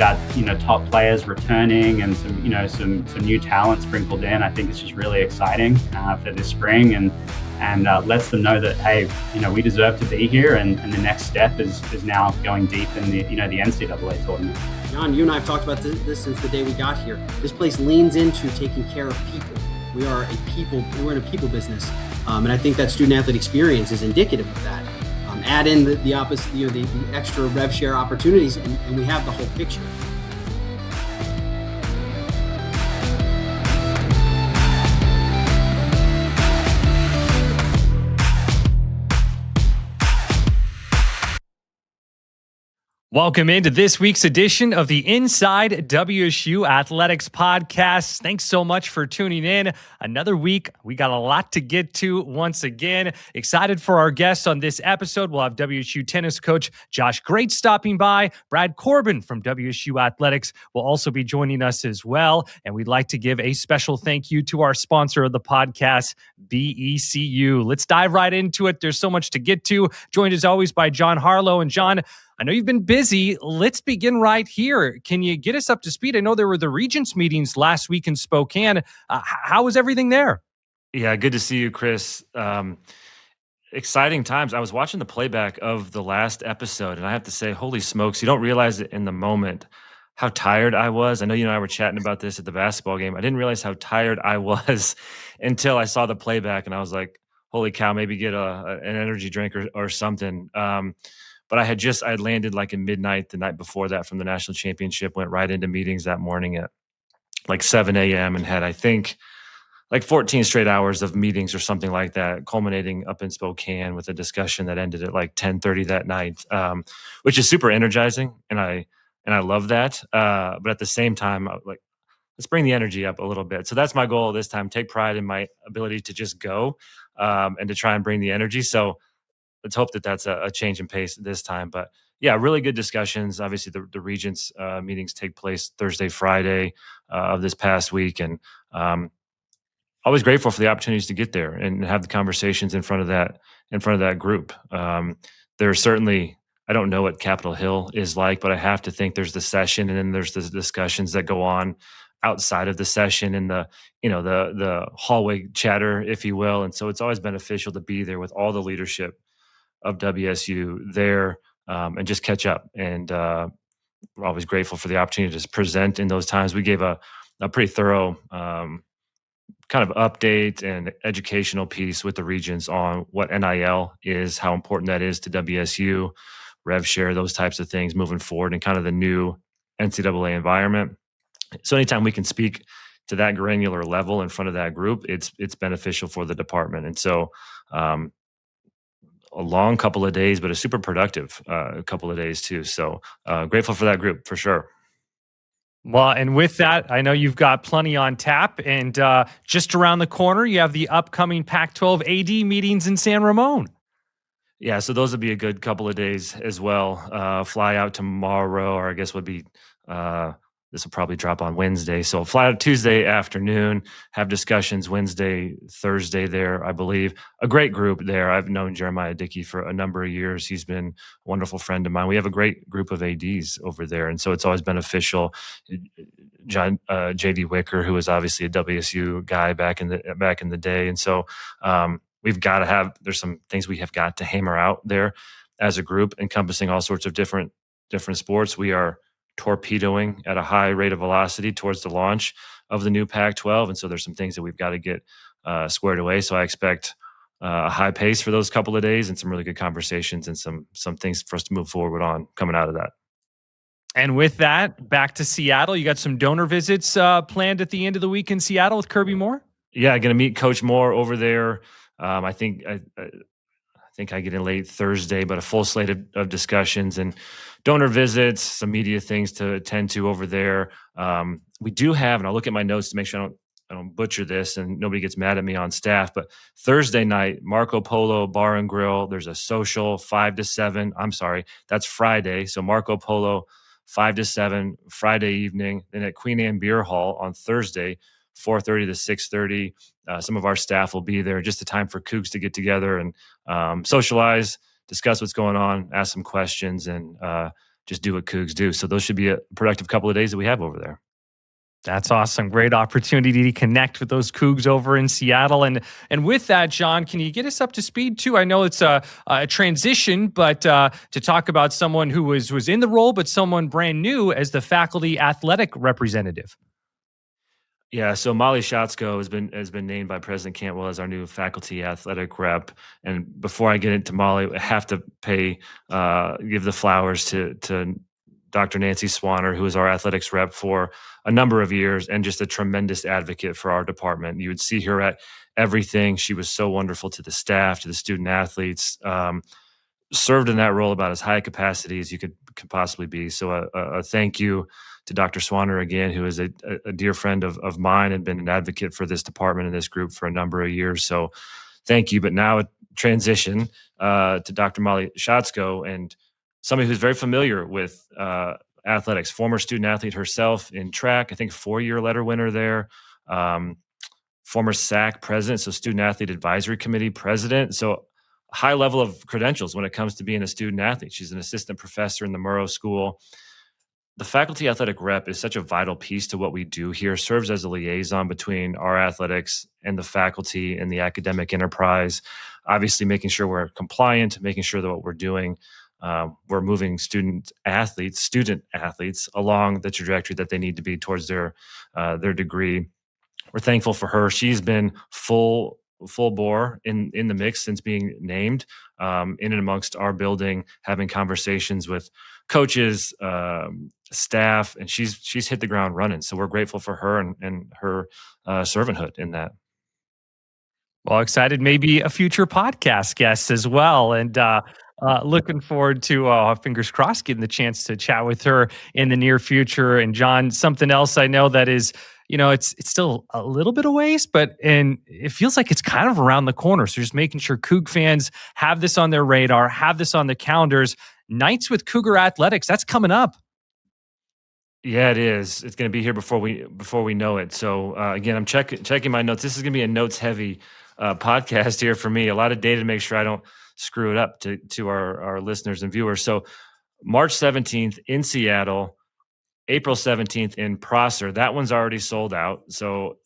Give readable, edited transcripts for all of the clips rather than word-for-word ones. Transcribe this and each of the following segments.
of our top players returning and some new talent sprinkled in. I think it's just really exciting for this spring and lets them know that, hey, we deserve to be here, and the next step is now going deep in the the NCAA tournament. Jon, you and I have talked about this since the day we got here. This place leans into taking care of people. We're in a people business, and I think that student athlete experience is indicative of that. Add in the opposite, the extra rev share opportunities, and we have the whole picture. Welcome into this week's edition of the Inside WSU Athletics podcast. Thanks so much for tuning in. Another week. We got a lot to get to once again. Excited for our guests on this episode. We'll have WSU tennis coach Josh Graetz stopping by. Brad Corbin from WSU Athletics will also be joining us as well. And we'd like to give a special thank you to our sponsor of the podcast, BECU. Let's dive right into it. There's so much to get to. Joined as always by Jon Haarlow. And Jon, I know you've been busy. Let's begin right here. Can you get us up to speed? I know there were the Regents meetings last week in Spokane. How was everything there? Yeah, good to see you, Chris. Exciting times. I was watching the playback of the last episode, and I have to say, holy smokes, you don't realize it in the moment how tired I was. I know you and I were chatting about this at the basketball game. I didn't realize how tired I was until I saw the playback, and I was like, holy cow, maybe get an energy drink or something. But I had landed like at midnight the night before that from the national championship, went right into meetings that morning at like 7 a.m. and had, I think, like 14 straight hours of meetings or something like that, culminating up in Spokane with a discussion that ended at like 10:30 that night, which is super energizing. And I love that. But at the same time, like, let's bring the energy up a little bit. So that's my goal this time. Take pride in my ability to just go and to try and bring the energy. So let's hope that that's a change in pace this time. But yeah, really good discussions. Obviously, the Regents meetings take place Thursday, Friday of this past week, and always grateful for the opportunities to get there and have the conversations in front of that group. There's certainly, I don't know what Capitol Hill is like, but I have to think there's the session, and then there's the discussions that go on outside of the session and the hallway chatter, if you will. And so it's always beneficial to be there with all the leadership of WSU there and just catch up. And we're always grateful for the opportunity to just present in those times. We gave a pretty thorough kind of update and educational piece with the Regents on what NIL is, how important that is to WSU, rev share, those types of things moving forward, and kind of the new NCAA environment. So anytime we can speak to that granular level in front of that group, it's beneficial for the department. And so a long couple of days, but a super productive couple of days too. So grateful for that group for sure. Well, and with that, I know you've got plenty on tap, and just around the corner, you have the upcoming Pac-12 AD meetings in San Ramon. Yeah, so those would be a good couple of days as well. Fly out tomorrow, or I guess would be this will probably drop on Wednesday. So fly out Tuesday afternoon, have discussions Wednesday, Thursday there, I believe. A great group there. I've known Jeremiah Dickey for a number of years. He's been a wonderful friend of mine. We have a great group of ADs over there. And so it's always beneficial. J.D. Wicker, who was obviously a WSU guy back in the day. And so there's some things we have got to hammer out there as a group, encompassing all sorts of different sports. We are torpedoing at a high rate of velocity towards the launch of the new Pac-12. And so there's some things that we've got to get squared away. So I expect a high pace for those couple of days and some really good conversations and some things for us to move forward on coming out of that. And with that, back to Seattle. You got some donor visits planned at the end of the week in Seattle with Kirby Moore? Yeah, going to meet Coach Moore over there. I think I get in late Thursday, but a full slate of discussions and donor visits, some media things to attend to over there. We do have, and I'll look at my notes to make sure I don't butcher this and nobody gets mad at me on staff, but Thursday night, Marco Polo Bar and Grill, there's a social 5 to 7. I'm sorry, that's Friday. So Marco Polo 5 to 7 Friday evening. Then at Queen Anne Beer Hall on Thursday, 4:30 to 6:30. Some of our staff will be there. Just a time for Cougs to get together and socialize, discuss what's going on, ask some questions, and just do what Cougs do. So those should be a productive couple of days that we have over there. That's awesome. Great opportunity to connect with those Cougs over in Seattle. And with that, Jon, can you get us up to speed too? I know it's a transition, but to talk about someone who was in the role, but someone brand new as the faculty athletic representative. Yeah, so Molly Schatzko has been named by President Cantwell as our new faculty athletic rep. And before I get into Molly, I have to give the flowers to Dr. Nancy Swanner, who is our athletics rep for a number of years and just a tremendous advocate for our department. You would see her at everything. She was so wonderful to the staff, to the student athletes, served in that role about as high a capacity as you could possibly be. So a thank you to Dr. Swanner again, who is a dear friend of mine and been an advocate for this department and this group for a number of years. So thank you. But now a transition to Dr. Molly Schatzko, and somebody who's very familiar with athletics, former student athlete herself in track, I think 4-year letter winner there, former SAC president, so Student Athlete Advisory Committee president. So high level of credentials when it comes to being a student athlete. She's an assistant professor in the Murrow School. The faculty athletic rep is such a vital piece to what we do here, serves as a liaison between our athletics and the faculty and the academic enterprise, obviously making sure we're compliant, making sure that what we're doing, we're moving student athletes along the trajectory that they need to be towards their degree. We're thankful for her. She's been full bore in the mix since being named, in and amongst our building, having conversations with coaches, staff, and she's hit the ground running. So we're grateful for her and her servanthood in that. Well, excited, maybe a future podcast guest as well. And looking forward to, fingers crossed, getting the chance to chat with her in the near future. And Jon, something else I know that is, it's still a little bit of ways, and it feels like it's kind of around the corner. So just making sure Coug fans have this on their radar, have this on the calendars. Nights with Cougar Athletics, that's coming up. Yeah, it is. It's going to be here before we know it. So again, I'm checking my notes. This is going to be a notes heavy podcast here for me. A lot of data to make sure I don't screw it up to our listeners and viewers. So March 17th in Seattle, April 17th in Prosser. That one's already sold out. So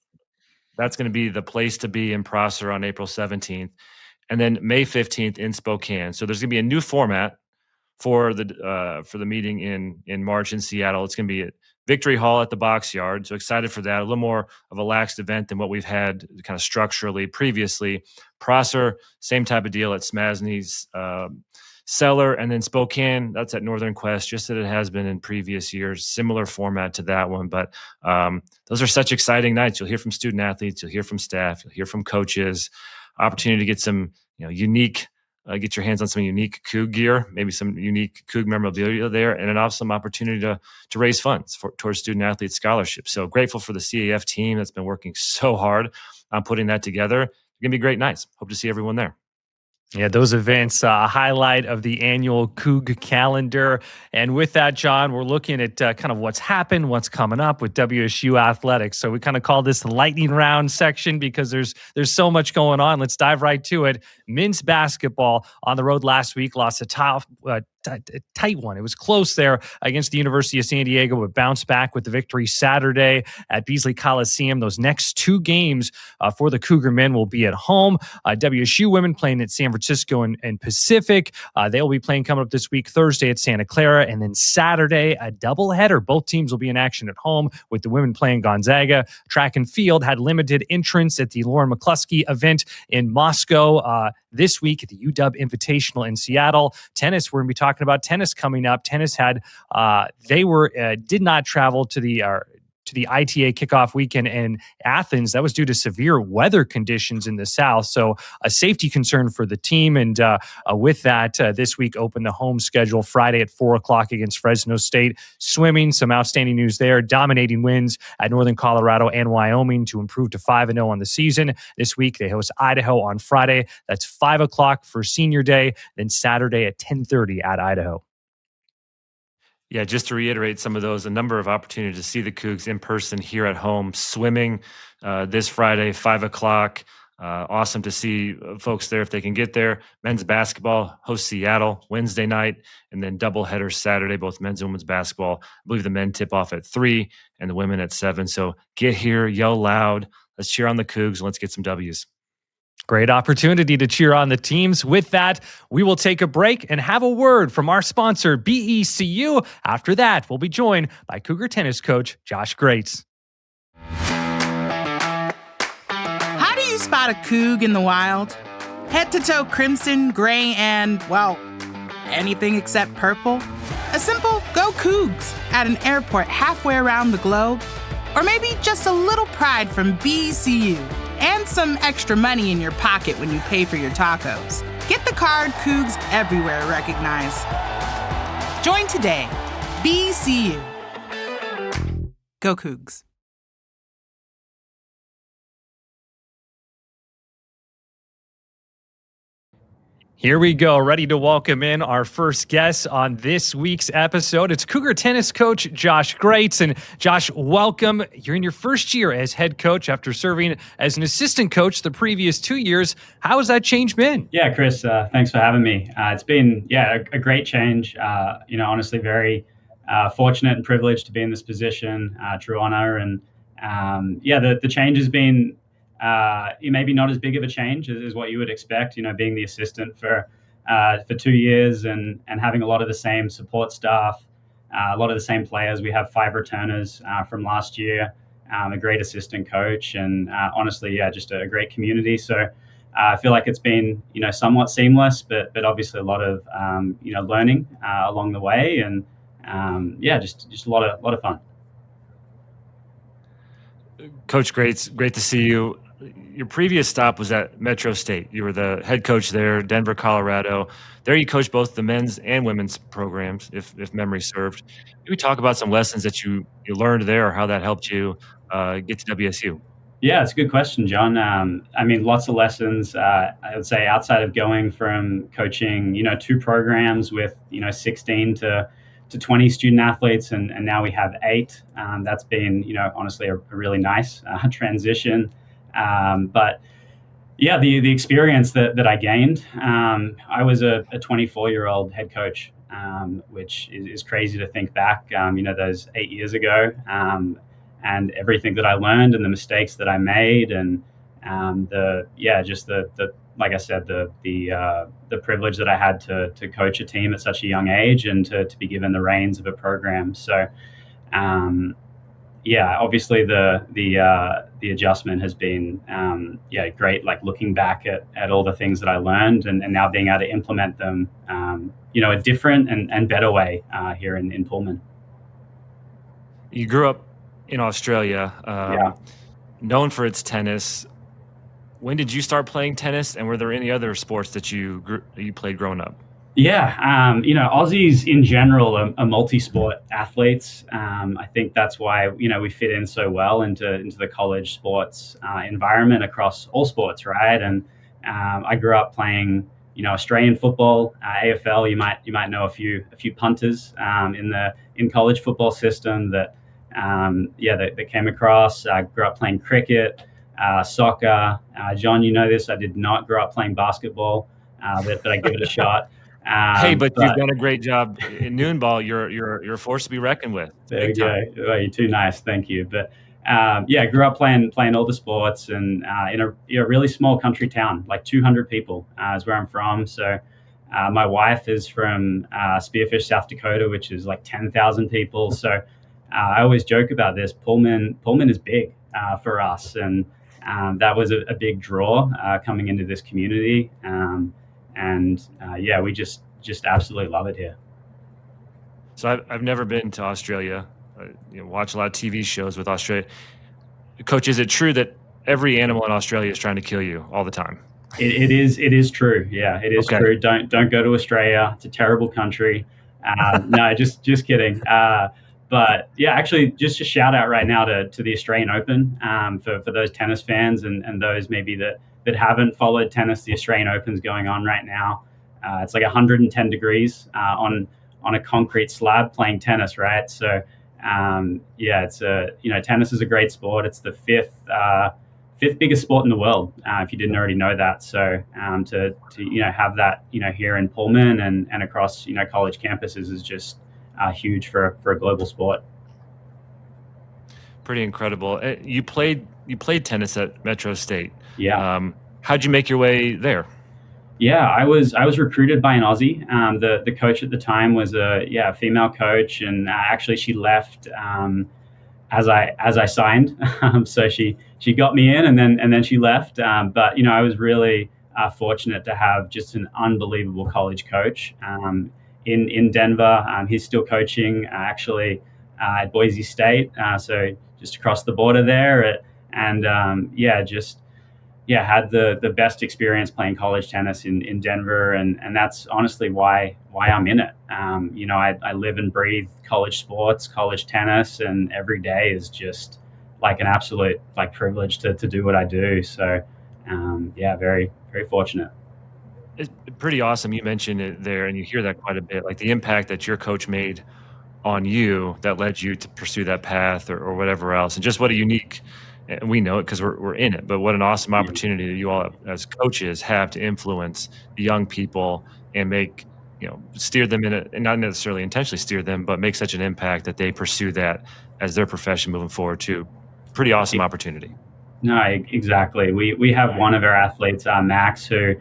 that's going to be the place to be in Prosser on April 17th. And then May 15th in Spokane. So there's going to be a new format for the meeting in March in Seattle. It's going to be at Victory Hall at the Box Yard. So excited for that. A little more of a laxed event than what we've had kind of structurally previously. Prosser, same type of deal at Smasney's Cellar. And then Spokane, that's at Northern Quest, just that it has been in previous years. Similar format to that one. But those are such exciting nights. You'll hear from student athletes. You'll hear from staff. You'll hear from coaches. Opportunity to get some unique get your hands on some unique Coug gear, maybe some unique Coug memorabilia there, and an awesome opportunity to raise funds towards student athlete scholarships. So grateful for the CAF team that's been working so hard on putting that together. It's going to be great nights. Hope to see everyone there. Yeah, those events, a highlight of the annual Coug calendar. And with that, Jon, we're looking at kind of what's happened, what's coming up with WSU athletics. So we kind of call this the lightning round section because there's so much going on. Let's dive right to it. Men's basketball on the road last week lost a tight one. It was close there against the University of San Diego, but bounced back with the victory Saturday at Beasley Coliseum. Those next two games for the Cougar men will be at home. WSU women playing at San Francisco and Pacific. They'll be playing coming up this week, Thursday at Santa Clara, and then Saturday, a doubleheader. Both teams will be in action at home with the women playing Gonzaga. Track and field had limited entrance at the Lauren McCluskey event in Moscow this week at the UW Invitational in Seattle. Tennis, we're going to be talking about tennis coming up. Tennis had, did not travel to the ITA kickoff weekend in Athens. That was due to severe weather conditions in the South. So a safety concern for the team. And with that, this week opened the home schedule Friday at 4:00 against Fresno State. Swimming, some outstanding news there. Dominating wins at Northern Colorado and Wyoming to improve to 5-0 on the season. This week, they host Idaho on Friday. That's 5:00 for senior day. Then Saturday at 10:30 at Idaho. Yeah, just to reiterate some of those, a number of opportunities to see the Cougs in person here at home. Swimming this Friday, 5:00. Awesome to see folks there if they can get there. Men's basketball hosts Seattle Wednesday night, and then doubleheaders Saturday, both men's and women's basketball. I believe the men tip off at 3 and the women at 7. So get here, yell loud. Let's cheer on the Cougs, and let's get some W's. Great opportunity to cheer on the teams. With that, we will take a break and have a word from our sponsor, BECU. After that, we'll be joined by Cougar tennis coach Josh Graetz. How do you spot a Coug in the wild? Head to toe crimson, gray, and, well, anything except purple? A simple go Cougs at an airport halfway around the globe? Or maybe just a little pride from BECU and some extra money in your pocket when you pay for your tacos. Get the card Cougs everywhere recognize. Join today. BECU. Go Cougs. Here we go, ready to welcome in our first guest on this week's episode. It's Cougar tennis coach Josh Graetz. And Josh, welcome. You're in your first year as head coach after serving as an assistant coach the previous 2 years. How has that change been? Yeah, Chris, thanks for having me. It's been, a great change. Honestly, very fortunate and privileged to be in this position, true honor. And the change has been maybe not as big of a change as what you would expect, being the assistant for 2 years and having a lot of the same support staff, a lot of the same players. We have 5 returners from last year, a great assistant coach, and honestly, just a great community. So I feel like it's been, somewhat seamless, but obviously a lot of, learning along the way, and just a lot of fun. Coach Graetz, great to see you. Your previous stop was at Metro State. You were the head coach there, Denver, Colorado. There you coached both the men's and women's programs, if memory served. Can we talk about some lessons that you learned there, or how that helped you get to WSU? Yeah, it's a good question, John. Lots of lessons. I would say outside of going from coaching, 2 programs with, 16 to 20 student athletes, and now we have 8. That's been, honestly, a really nice transition. But yeah, the experience that I gained, I was a 24-year-old head coach, which is crazy to think back, those 8 years ago, and everything that I learned and the mistakes that I made, and like I said, the privilege that I had to coach a team at such a young age and to be given the reins of a program. So, obviously the adjustment has been, great. Like looking back at all the things that I learned and now being able to implement them, a different and better way here in Pullman. You grew up in Australia, known for its tennis. When did you start playing tennis, and were there any other sports that you played growing up? Yeah, Aussies in general are multi-sport athletes. I think that's why, we fit in so well into the college sports environment across all sports, right? And I grew up playing, Australian football, AFL. You might know a few punters in college football system that came across. I grew up playing cricket, soccer. John, you know this. I did not grow up playing basketball, but I give it a shot. But you've done a great job in noon ball. You're a force to be reckoned with. There you go. Well, you're too nice. Thank you. But I grew up playing all the sports, and in a really small country town, like 200 people is where I'm from. So my wife is from Spearfish, South Dakota, which is like 10,000 people. So I always joke about this. Pullman is big for us, and that was a big draw coming into this community. We just absolutely love it here. So I've never been to Australia. Watch a lot of TV shows with Australia. Coach, is it true that every animal in Australia is trying to kill you all the time? It is true. Yeah, it is true. Don't go to Australia. It's a terrible country. No, just kidding. But yeah, actually, just a shout out right now to the Australian Open for those tennis fans and those maybe that haven't followed tennis. The Australian Open's going on right now. It's like 110 degrees on a concrete slab playing tennis, right? So it's tennis is a great sport. It's the fifth fifth biggest sport in the world, if you didn't already know that. So to have that here in Pullman and across college campuses is just huge for a global sport. Pretty incredible. You played tennis at Metro State. Yeah. How'd you make your way there? Yeah, I was recruited by an Aussie. The coach at the time was a female coach, and actually she left as I signed. So she got me in, and then she left. But I was really fortunate to have just an unbelievable college coach in Denver. He's still coaching actually at Boise State, so just across the border there. Had the best experience playing college tennis in Denver, and that's honestly why I'm in it. I live and breathe college sports, college tennis, and every day is just like an absolute privilege to do what I do. So very, very fortunate. It's pretty awesome. You mentioned it there, and you hear that quite a bit, like the impact that your coach made on you that led you to pursue that path or whatever else, and just what a unique, and we know it because we're in it, but what an awesome opportunity that you all as coaches have to influence the young people and make, steer them in and not necessarily intentionally steer them, but make such an impact that they pursue that as their profession moving forward too. Pretty awesome opportunity. No, exactly. We have one of our athletes, Max, who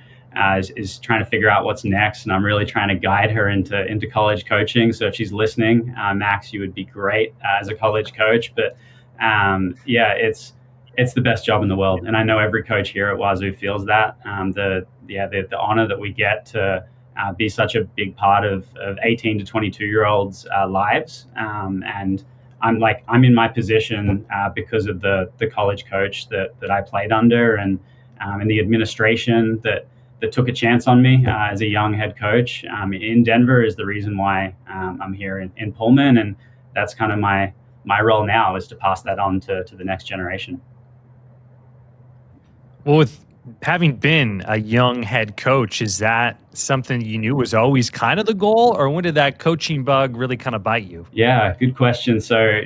is trying to figure out what's next, and I'm really trying to guide her into college coaching. So if she's listening, Max, you would be great as a college coach. But it's the best job in the world, and I know every coach here at Wazoo feels that. The honor that we get to be such a big part of 18 to 22-year-olds' lives, and I'm in my position because of the college coach that I played under, and the administration that took a chance on me as a young head coach in Denver is the reason why I'm here in Pullman, and that's kind of my role now, is to pass that on to the next generation. Well, with having been a young head coach, is that something you knew was always kind of the goal, or when did that coaching bug really kind of bite you? Yeah, good question. So,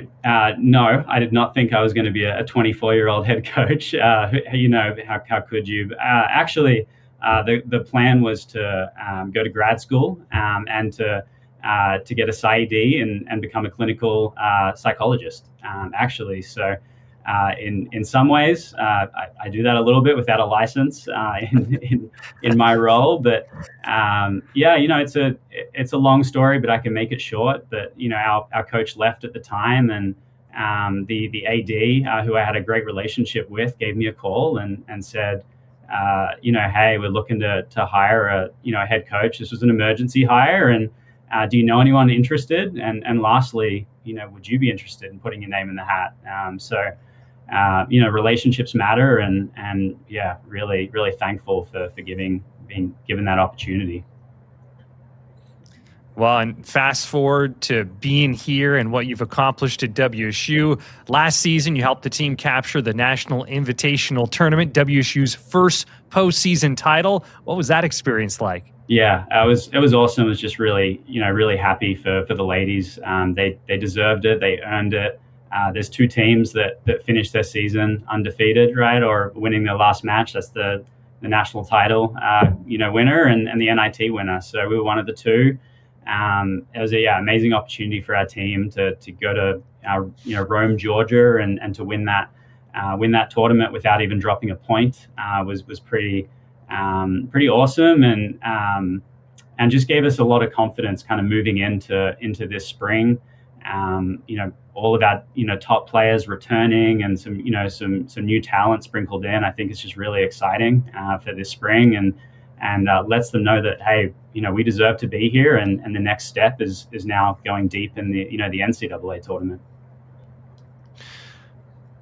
no, I did not think I was going to be a 24-year-old head coach. How could you? Actually, the plan was to go to grad school and to get a PsyD and become a clinical psychologist. So. In some ways, I do that a little bit without a license in my role, but it's a long story, but I can make it short. But our coach left at the time, and the AD who I had a great relationship with gave me a call and said, hey, we're looking to hire a head coach. This was an emergency hire, and do you know anyone interested? And lastly, would you be interested in putting your name in the hat? Relationships matter, and really, really thankful for being given that opportunity. Well, and fast forward to being here and what you've accomplished at WSU. Last season, you helped the team capture the National Invitational Tournament, WSU's first postseason title. What was that experience like? Yeah, it was awesome. I was just really, really happy for the ladies. They deserved it. They earned it. There's two teams that finished their season undefeated, right, or winning their last match. That's the national title, winner and the NIT winner. So we were one of the two. It was a amazing opportunity for our team to go to Rome, Georgia, and to win that tournament without even dropping a point. Was pretty awesome, and just gave us a lot of confidence kind of moving into this spring. All of our top players returning, and some new talent sprinkled in. I think it's just really exciting for this spring, and lets them know that, hey, we deserve to be here, and the next step is now going deep in the NCAA tournament.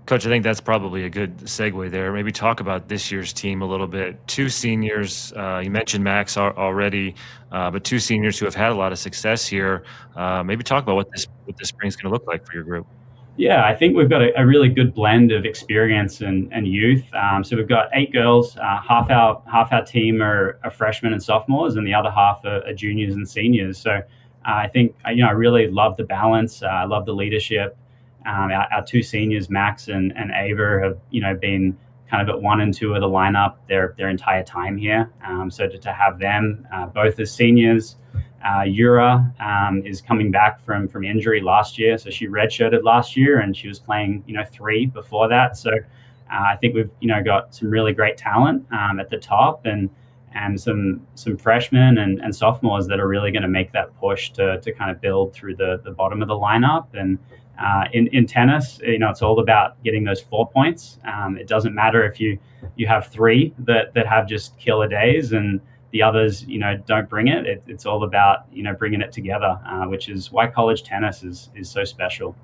Coach, I think that's probably a good segue there. Maybe talk about this year's team a little bit. Two seniors, you mentioned Max already, but two seniors who have had a lot of success here. Maybe talk about what this spring is going to look like for your group. Yeah, I think we've got a really good blend of experience and youth. So we've got 8 girls. Half our team are freshmen and sophomores, and the other half are juniors and seniors. So I think I really love the balance. I love the leadership. Our two seniors, Max and Ava, have been kind of at 1 and 2 of the lineup their entire time here. So to have them both as seniors. Yura is coming back from injury last year, so she redshirted last year, and she was playing 3 before that. So I think we've got some really great talent at the top, and some freshmen and sophomores that are really going to make that push to kind of build through the bottom of the lineup. And in tennis, it's all about getting those 4 points. It doesn't matter if you have 3 that have just killer days and the others, don't bring it. It's all about, bringing it together, which is why college tennis is so special.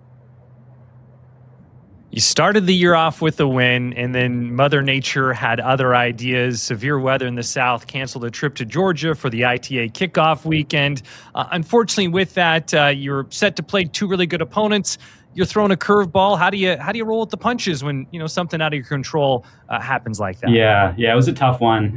You started the year off with a win, and then Mother Nature had other ideas. Severe weather in the South canceled a trip to Georgia for the ITA kickoff weekend. Unfortunately, with that, you're set to play 2 really good opponents. You're throwing a curveball. How do you roll with the punches when something out of your control happens like that? Yeah, it was a tough one.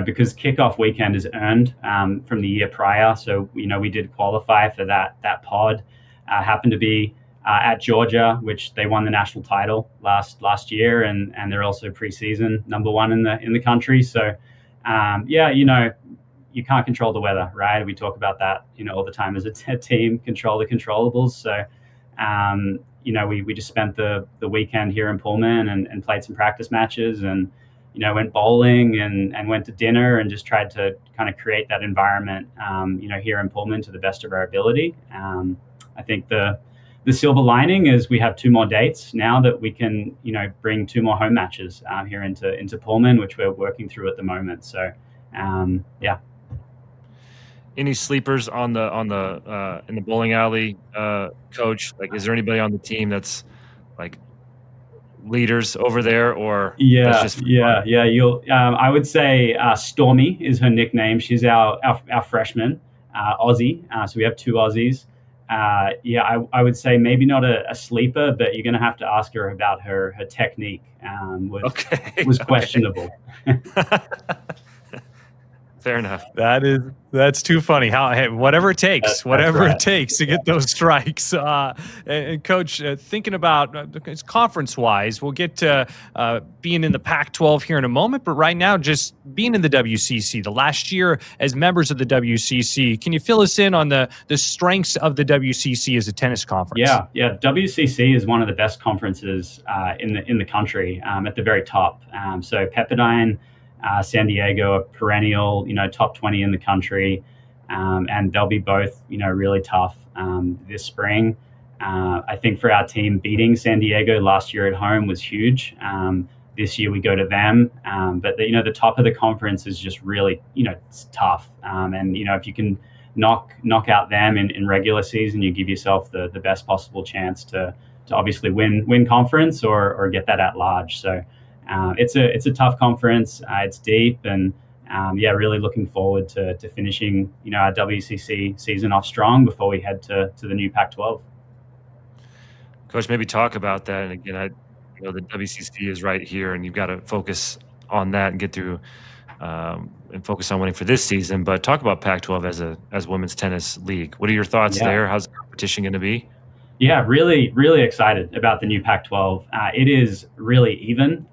Because kickoff weekend is earned from the year prior. So we did qualify for that pod. Happened to be at Georgia, which they won the national title last year, and they're also preseason number 1 in the country. So you can't control the weather, right? We talk about that all the time as a team, control the controllables. So. We just spent the weekend here in Pullman and played some practice matches and, went bowling and went to dinner and just tried to kind of create that environment, here in Pullman to the best of our ability. I think the silver lining is we have 2 more dates now that we can, bring 2 more home matches here into Pullman, which we're working through at the moment. So, yeah. Any sleepers in the bowling alley, coach? Like, is there anybody on the team that's like leaders over there, or yeah? You'll I would say Stormy is her nickname. She's our freshman, Aussie. So we have 2 Aussies. I would say maybe not a sleeper, but you're going to have to ask her about her technique. Was questionable. Fair enough. That's too funny. Whatever it takes, it takes to get those strikes. And Coach, thinking about conference-wise, we'll get to being in the Pac-12 here in a moment. But right now, just being in the WCC, the last year as members of the WCC, can you fill us in on the strengths of the WCC as a tennis conference? Yeah. WCC is one of the best conferences in the country, at the very top. So Pepperdine. San Diego, a perennial, top 20 in the country, and they'll be both, really tough this spring. I think for our team, beating San Diego last year at home was huge. This year we go to them, but the top of the conference is just really, it's tough. And if you can knock out them in regular season, you give yourself the best possible chance to obviously win conference or get that at large. So. It's a tough conference. It's deep, and really looking forward to finishing our WCC season off strong before we head to the new Pac-12. Coach, maybe talk about that. And again, the WCC is right here, and you've got to focus on that and get through and focus on winning for this season. But talk about Pac-12 as women's tennis league. What are your thoughts there? How's the competition going to be? Yeah, really, really excited about the new Pac-12. It is really even.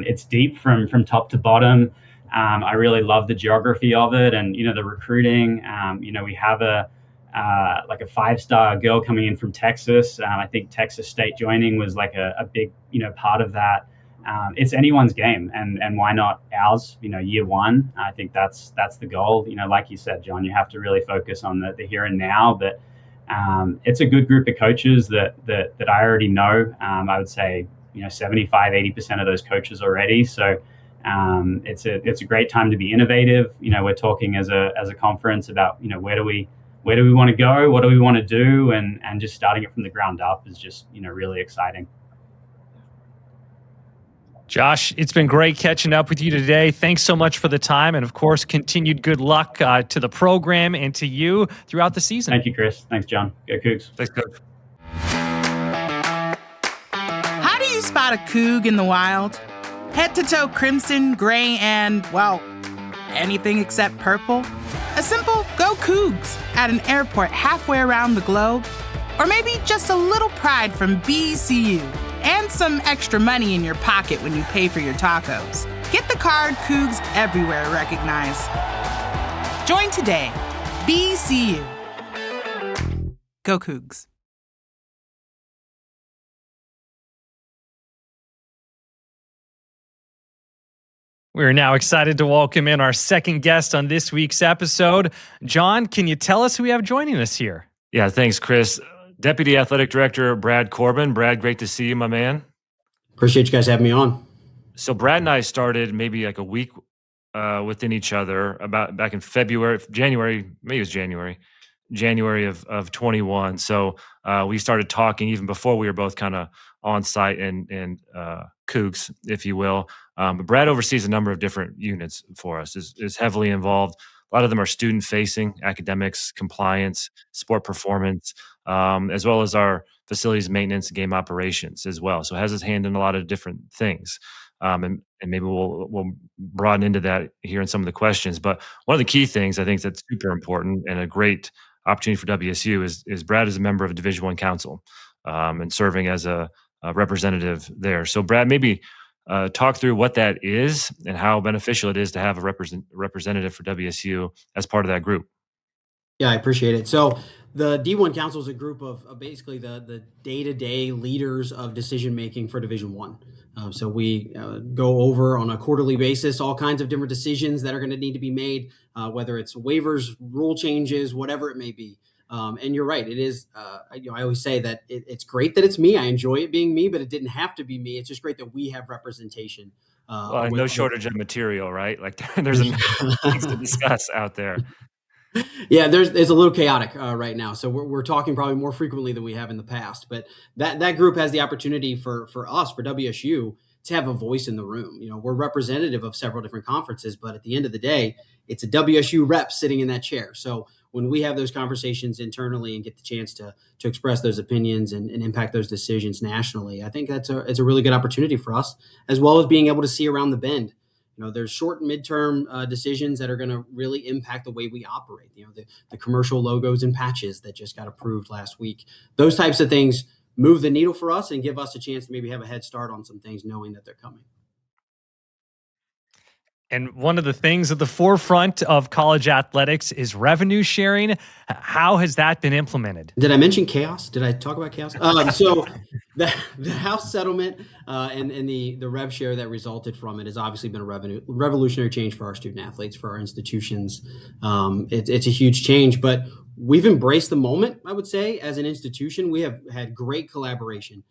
It's deep from top to bottom. I really love the geography of it, and the recruiting. We have a 5-star girl coming in from Texas. I think Texas State joining was like a big part of that. It's anyone's game, and why not ours? Year one. I think that's the goal. Like you said, John, you have to really focus on the here and now, but. It's a good group of coaches that I already know. I would say 75-80% of those coaches already. So it's a great time to be innovative. We're talking as a conference about where do we want to go, what do we want to do, and just starting it from the ground up is just really exciting. Josh, it's been great catching up with you today. Thanks so much for the time. And of course, continued good luck to the program and to you throughout the season. Thank you, Chris. Thanks, John. Go Cougs. Thanks, Coach. How do you spot a Coug in the wild? Head to toe crimson, gray, and, anything except purple? A simple go Cougs at an airport halfway around the globe? Or maybe just a little pride from BECU? and some extra money in your pocket when you pay for your tacos. Get the card Cougs everywhere recognize. Join today. BECU. Go Cougs. We're now excited to welcome in our second guest on this week's episode. Jon, can you tell us who we have joining us here? Yeah, thanks, Chris. Deputy Athletic Director Brad Corbin. Brad, great to see you, my man. Appreciate you guys having me on. So Brad and I started maybe like a week within each other about back in January of 21. So we started talking even before we were both kind of on site and Cougs, if you will. But Brad oversees a number of different units for us, is heavily involved. A lot of them are student facing, academics, compliance, sport performance, as well as our facilities maintenance and game operations as well. So has his hand in a lot of different things. And maybe we'll broaden into that here in some of the questions. But one of the key things I think that's super important and a great opportunity for WSU is Brad is a member of Division I Council and serving as a representative there. So Brad, maybe talk through what that is and how beneficial it is to have a representative for WSU as part of that group. Yeah, I appreciate it. So the D1 Council is a group of basically the day-to-day leaders of decision-making for Division I. So we go over on a quarterly basis all kinds of different decisions that are going to need to be made, whether it's waivers, rule changes, whatever it may be. And you're right. It is, I always say that it's great that it's me. I enjoy it being me, but it didn't have to be me. It's just great that we have representation. Well, no shortage of material, right? Like there's things to discuss out there. Yeah, it's a little chaotic right now. So we're talking probably more frequently than we have in the past. But that group has the opportunity for us, for WSU, to have a voice in the room. We're representative of several different conferences, but at the end of the day, it's a WSU rep sitting in that chair. So when we have those conversations internally and get the chance to express those opinions and impact those decisions nationally, I think it's a really good opportunity for us, as well as being able to see around the bend. There's short and midterm decisions that are going to really impact the way we operate. The commercial logos and patches that just got approved last week. Those types of things move the needle for us and give us a chance to maybe have a head start on some things, knowing that they're coming. And one of the things at the forefront of college athletics is revenue sharing. How has that been implemented? Did I mention chaos? Did I talk about chaos? So the House settlement and the rev share that resulted from it has obviously been a revolutionary change for our student athletes, for our institutions. It's a huge change, but we've embraced the moment, I would say, as an institution. We have had great collaboration.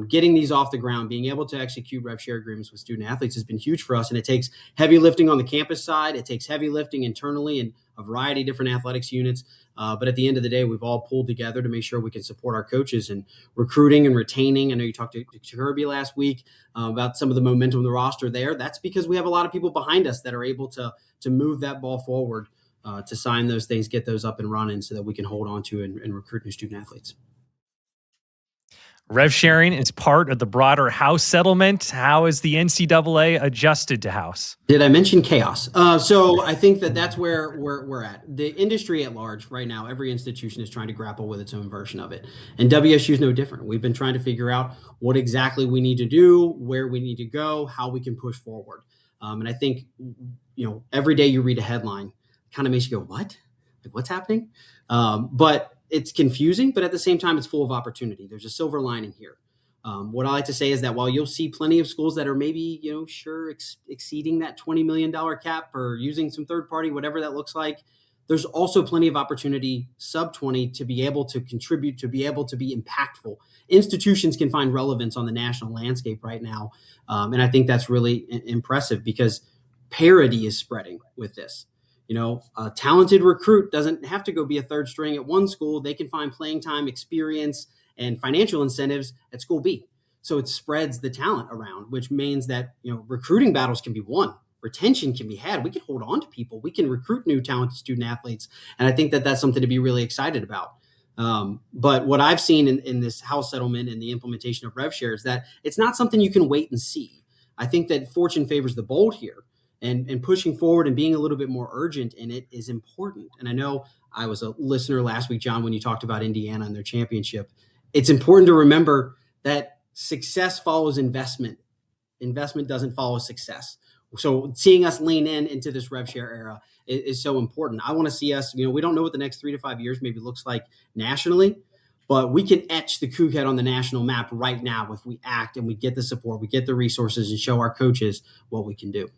Getting these off the ground, being able to execute rev share agreements with student athletes has been huge for us. And it takes heavy lifting on the campus side. It takes heavy lifting internally in a variety of different athletics units. But at the end of the day, we've all pulled together to make sure we can support our coaches and recruiting and retaining. I know you talked to Kirby last week about some of the momentum of the roster there. That's because we have a lot of people behind us that are able to move that ball forward, to sign those things, get those up and running so that we can hold on to and recruit new student athletes. Rev sharing is part of the broader House settlement. How is the NCAA adjusted to House? Did I mention chaos? So I think that's where we're at. The industry at large right now, every institution is trying to grapple with its own version of it. And WSU is no different. We've been trying to figure out what exactly we need to do, where we need to go, how we can push forward. And I think, every day you read a headline, it kind of makes you go, what? Like, what's happening? But it's confusing, but at the same time, it's full of opportunity. There's a silver lining here. What I like to say is that while you'll see plenty of schools that are maybe, exceeding that $20 million cap or using some third party, whatever that looks like, there's also plenty of opportunity sub 20 to be able to contribute, to be able to be impactful. Institutions can find relevance on the national landscape right now. And I think that's really impressive because parity is spreading with this. A talented recruit doesn't have to go be a third string at one school. They can find playing time, experience, and financial incentives at school B. So it spreads the talent around, which means that, recruiting battles can be won. Retention can be had. We can hold on to people. We can recruit new talented student athletes. And I think that that's something to be really excited about. But what I've seen in this House settlement and the implementation of rev share is that it's not something you can wait and see. I think that fortune favors the bold here. And pushing forward and being a little bit more urgent in it is important. And I know I was a listener last week, Jon, when you talked about Indiana and their championship. It's important to remember that success follows investment. Investment doesn't follow success. So seeing us lean into this rev share era is so important. I want to see us, we don't know what the next 3 to 5 years maybe looks like nationally, but we can etch the Coug head on the national map right now if we act and we get the support, we get the resources, and show our coaches what we can do.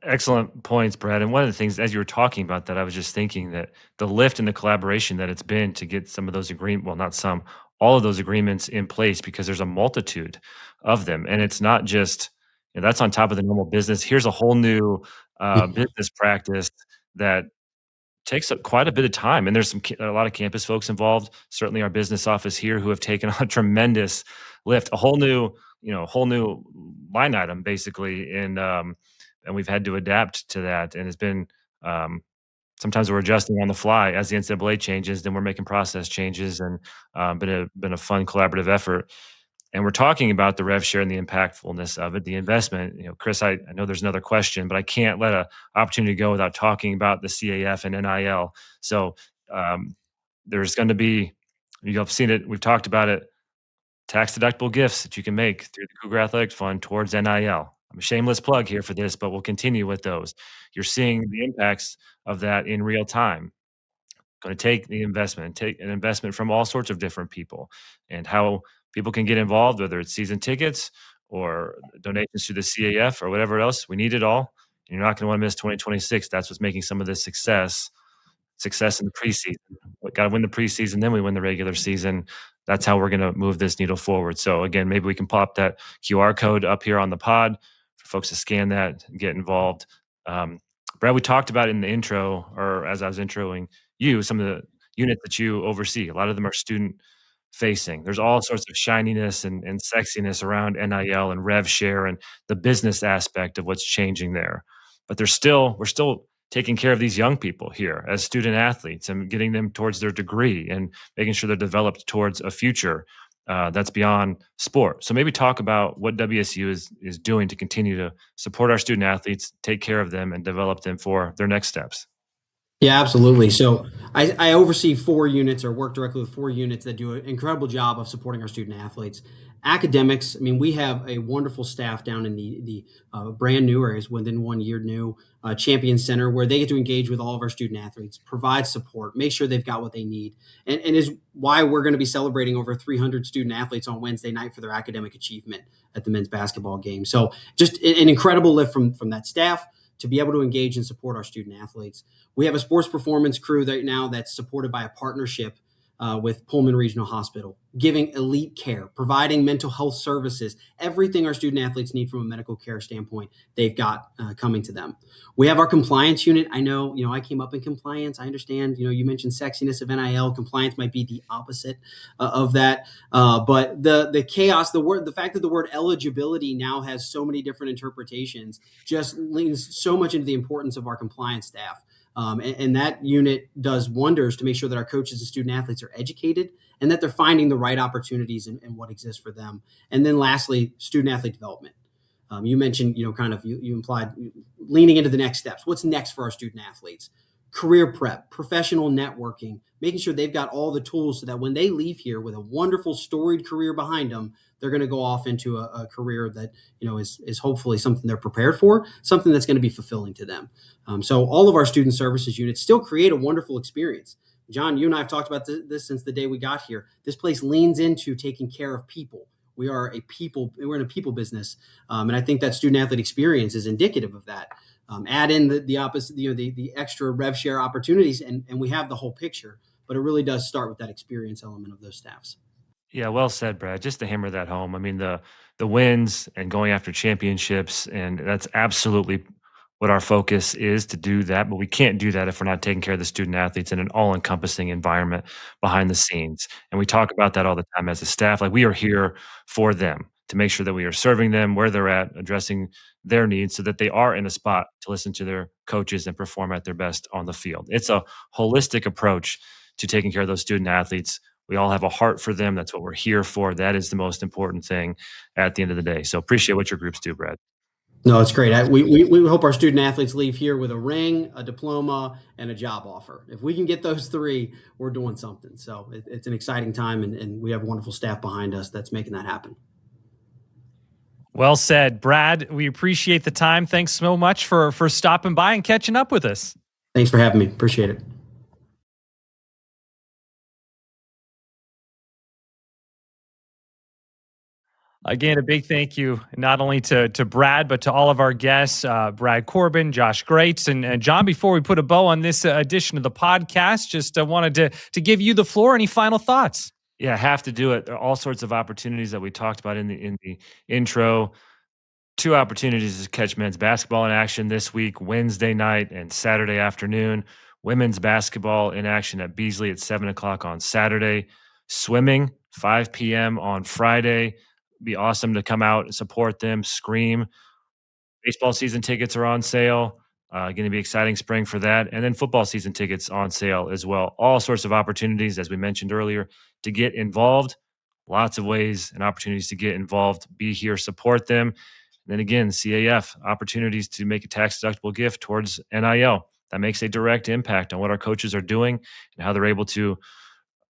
Excellent points, Brad. And one of the things, as you were talking about that, I was just thinking that the lift and the collaboration that it's been to get some of those well, not some, all of those agreements in place, because there's a multitude of them. And it's not just, that's on top of the normal business. Here's a whole new business practice that takes up quite a bit of time. And there's a lot of campus folks involved. Certainly our business office here who have taken on a tremendous lift, a whole new line item basically and we've had to adapt to that. And it's been sometimes we're adjusting on the fly as the NCAA changes, then we're making process changes, and been a fun collaborative effort. And we're talking about the rev share and the impactfulness of it, the investment. Chris, I know there's another question, but I can't let an opportunity go without talking about the CAF and NIL. So there's going to be, you've seen it, we've talked about it, tax-deductible gifts that you can make through the Cougar Athletics Fund towards NIL. I'm a shameless plug here for this, but we'll continue with those. You're seeing the impacts of that in real time. Going to take the investment, take an investment from all sorts of different people, and how people can get involved, whether it's season tickets or donations to the CAF or whatever else. We need it all. And you're not going to want to miss 2026. That's what's making some of this success in the preseason. We got to win the preseason, then we win the regular season. That's how we're going to move this needle forward. So again, maybe we can pop that QR code up here on the pod for folks to scan that and get involved. Brad, we talked about in the intro, or as I was introing you, some of the units that you oversee. A lot of them are student facing. There's all sorts of shininess and sexiness around NIL and rev share and the business aspect of what's changing there. But we're still taking care of these young people here as student athletes and getting them towards their degree and making sure they're developed towards a future that's beyond sport. So maybe talk about what WSU is doing to continue to support our student athletes, take care of them, and develop them for their next steps. Yeah, absolutely. So I oversee 4 units, or work directly with 4 units that do an incredible job of supporting our student athletes. Academics, we have a wonderful staff down in the brand new areas, within 1 year new Champion Center, where they get to engage with all of our student athletes, provide support, make sure they've got what they need, and is why we're going to be celebrating over 300 student athletes on Wednesday night for their academic achievement at the men's basketball game. So just an incredible lift from that staff to be able to engage and support our student athletes. We have a sports performance crew right now that's supported by a partnership with Pullman Regional Hospital, giving elite care, providing mental health services, everything our student athletes need from a medical care standpoint, they've got coming to them. We have our compliance unit. I know, I came up in compliance. I understand, you mentioned sexiness of NIL. Compliance might be the opposite of that. But the chaos, the fact that the word eligibility now has so many different interpretations just leans so much into the importance of our compliance staff. And that unit does wonders to make sure that our coaches and student athletes are educated and that they're finding the right opportunities and what exists for them. And then lastly, student athlete development. You mentioned, you implied leaning into the next steps. What's next for our student athletes? Career prep, professional networking, making sure they've got all the tools so that when they leave here with a wonderful storied career behind them, they're going to go off into a career that, is hopefully something they're prepared for, something that's going to be fulfilling to them. So all of our student services units still create a wonderful experience. Jon, you and I have talked about this since the day we got here. This place leans into taking care of people. We're in a people business. And I think that student athlete experience is indicative of that. Add in the opposite, the extra rev share opportunities, and we have the whole picture. But it really does start with that experience element of those staffs. Yeah, well said, Brad. Just to hammer that home, the wins and going after championships, and that's absolutely what our focus is, to do that. But we can't do that if we're not taking care of the student athletes in an all-encompassing environment behind the scenes. And we talk about that all the time as a staff. Like, we are here for them to make sure that we are serving them where they're at, addressing their needs so that they are in a spot to listen to their coaches and perform at their best on the field. It's a holistic approach to taking care of those student athletes. We all have a heart for them. That's what we're here for. That is the most important thing at the end of the day. So appreciate what your groups do, Brad. No, it's great. We hope our student athletes leave here with a ring, a diploma, and a job offer. If we can get those three, we're doing something. So it's an exciting time, and we have a wonderful staff behind us that's making that happen. Well said, Brad. We appreciate the time. Thanks so much for stopping by and catching up with us. Thanks for having me. Appreciate it. Again, a big thank you not only to Brad, but to all of our guests, Brad Corbin, Josh Graetz, and John. Before we put a bow on this edition of the podcast, just wanted to give you the floor. Any final thoughts? Yeah, have to do it. There are all sorts of opportunities that we talked about in the intro. 2 opportunities to catch men's basketball in action this week, Wednesday night and Saturday afternoon. Women's basketball in action at Beasley at 7 o'clock on Saturday. Swimming, 5 p.m. on Friday. Be awesome to come out and support them, scream. Baseball season tickets are on sale. Going to be exciting spring for that. And then football season tickets on sale as well. All sorts of opportunities, as we mentioned earlier, to get involved. Lots of ways and opportunities to get involved. Be here, support them. And then again, CAF, opportunities to make a tax-deductible gift towards NIL. That makes a direct impact on what our coaches are doing and how they're able to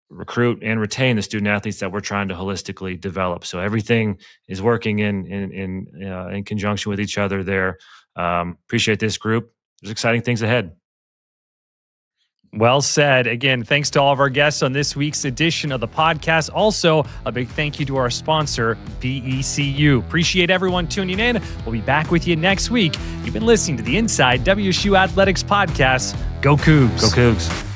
recruit and retain the student athletes that we're trying to holistically develop. So everything is working in conjunction with each other there. Appreciate this group. There's exciting things ahead. Well said. Again, thanks to all of our guests on this week's edition of the podcast. Also, a big thank you to our sponsor, BECU. Appreciate everyone tuning in. We'll be back with you next week. You've been listening to the Inside WSU Athletics podcast. Go Cougs. Go Cougs.